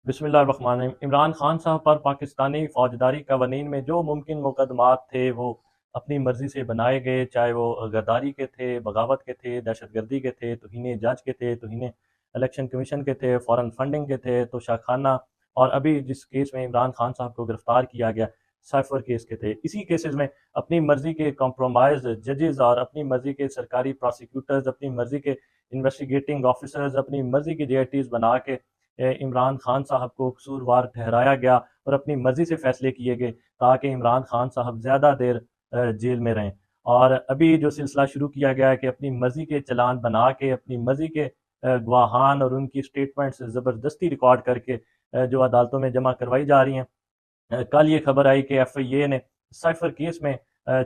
بسم اللہ الرحمن الرحیم۔ عمران خان صاحب پر پاکستانی فوجداری قوانین میں جو ممکن مقدمات تھے وہ اپنی مرضی سے بنائے گئے، چاہے وہ غداری کے تھے، بغاوت کے تھے، دہشت گردی کے تھے، توہین جج کے تھے، توہین الیکشن کمیشن کے تھے، فورن فنڈنگ کے تھے، تو شاخانہ، اور ابھی جس کیس میں عمران خان صاحب کو گرفتار کیا گیا سائفر کیس کے تھے۔ اسی کیسز میں اپنی مرضی کے کمپرومائز ججز اور اپنی مرضی کے سرکاری پروسیکیوٹرز، اپنی مرضی کے انویسٹیگیٹنگ آفیسرز، اپنی مرضی کے JITs بنا کے عمران خان صاحب کو قصوروار ٹھہرایا گیا اور اپنی مرضی سے فیصلے کیے گئے تاکہ عمران خان صاحب زیادہ دیر جیل میں رہیں۔ اور ابھی جو سلسلہ شروع کیا گیا ہے کہ اپنی مرضی کے چلان بنا کے اپنی مرضی کے گواہان اور ان کی سٹیٹمنٹس زبردستی ریکارڈ کر کے جو عدالتوں میں جمع کروائی جا رہی ہیں۔ کل یہ خبر آئی کہ FIA نے سائفر کیس میں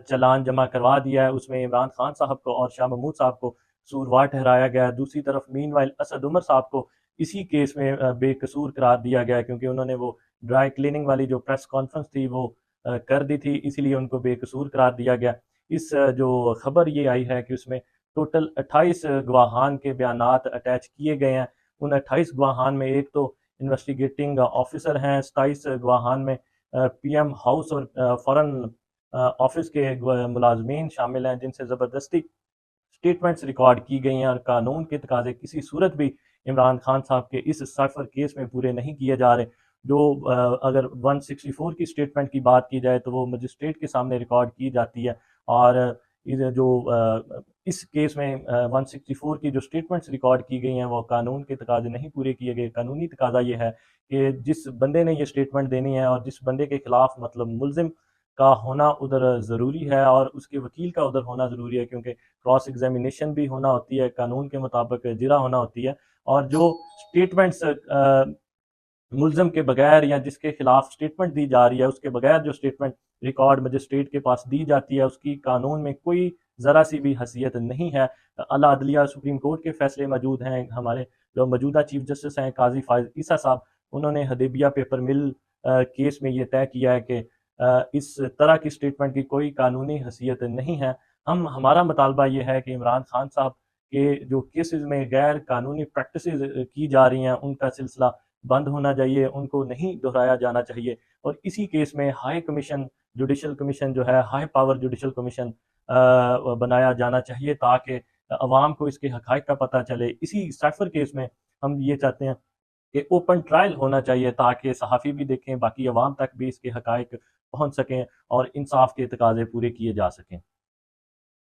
چلان جمع کروا دیا ہے، اس میں عمران خان صاحب کو اور شاہ محمود صاحب کو قصوروار ٹھہرایا گیا ہے۔ دوسری طرف مین وائل اسد عمر صاحب کو اسی کیس میں بے قصور قرار دیا گیا کیونکہ انہوں نے وہ ڈرائی کلیننگ والی جو پریس کانفرنس تھی وہ کر دی تھی، اسی لیے ان کو بے قصور قرار دیا گیا۔ اس جو خبر یہ آئی ہے کہ اس میں ٹوٹل 28 گواہان کے بیانات اٹیچ کیے گئے ہیں۔ ان 28 گواہان میں ایک تو انویسٹیگیٹنگ آفیسر ہیں، 27 گواہان میں PM ہاؤس اور فورن آفس کے ملازمین شامل ہیں جن سے زبردستی سٹیٹمنٹس ریکارڈ کی گئی ہیں، اور قانون کے تقاضے کسی صورت بھی عمران خان صاحب کے اس سائفر کیس میں پورے نہیں کیے جا رہے۔ جو اگر 164 کی سٹیٹمنٹ کی بات کی جائے تو وہ مجسٹریٹ کے سامنے ریکارڈ کی جاتی ہے، اور جو اس کیس میں 164 کی جو سٹیٹمنٹس ریکارڈ کی گئی ہیں وہ قانون کے تقاضے نہیں پورے کیے گئے۔ قانونی تقاضا یہ ہے کہ جس بندے نے یہ سٹیٹمنٹ دینی ہے اور جس بندے کے خلاف مطلب ملزم کا ہونا ادھر ضروری ہے اور اس کے وکیل کا ادھر ہونا ضروری ہے، کیونکہ کراس ایگزامینیشن بھی ہونا ہوتی ہے، قانون کے مطابق جرا ہونا ہوتی ہے، اور جو سٹیٹمنٹس ملزم کے بغیر یا جس کے خلاف سٹیٹمنٹ دی جا رہی ہے اس کے بغیر جو سٹیٹمنٹ ریکارڈ مجسٹریٹ کے پاس دی جاتی ہے اس کی قانون میں کوئی ذرا سی بھی حیثیت نہیں ہے۔ اعلیٰ عدلیہ سپریم کورٹ کے فیصلے موجود ہیں، ہمارے جو موجودہ چیف جسٹس ہیں قاضی فائز عیسیٰ صاحب، انہوں نے حدیبیہ پیپر مل کیس میں یہ طے کیا ہے کہ اس طرح کی سٹیٹمنٹ کی کوئی قانونی حیثیت نہیں ہے۔ ہمارا مطالبہ یہ ہے کہ عمران خان صاحب کے جو کیسز میں غیر قانونی پریکٹسز کی جا رہی ہیں ان کا سلسلہ بند ہونا چاہیے، ان کو نہیں دہرایا جانا چاہیے، اور اسی کیس میں ہائی کمیشن جوڈیشل کمیشن جو ہے، ہائی پاور جوڈیشل کمیشن بنایا جانا چاہیے تاکہ عوام کو اس کے حقائق کا پتہ چلے۔ اسی سائفر کیس میں ہم یہ چاہتے ہیں کہ اوپن ٹرائل ہونا چاہیے تاکہ صحافی بھی دیکھیں، باقی عوام تک بھی اس کے حقائق پہنچ سکیں اور انصاف کے تقاضے پورے کیے جا سکیں۔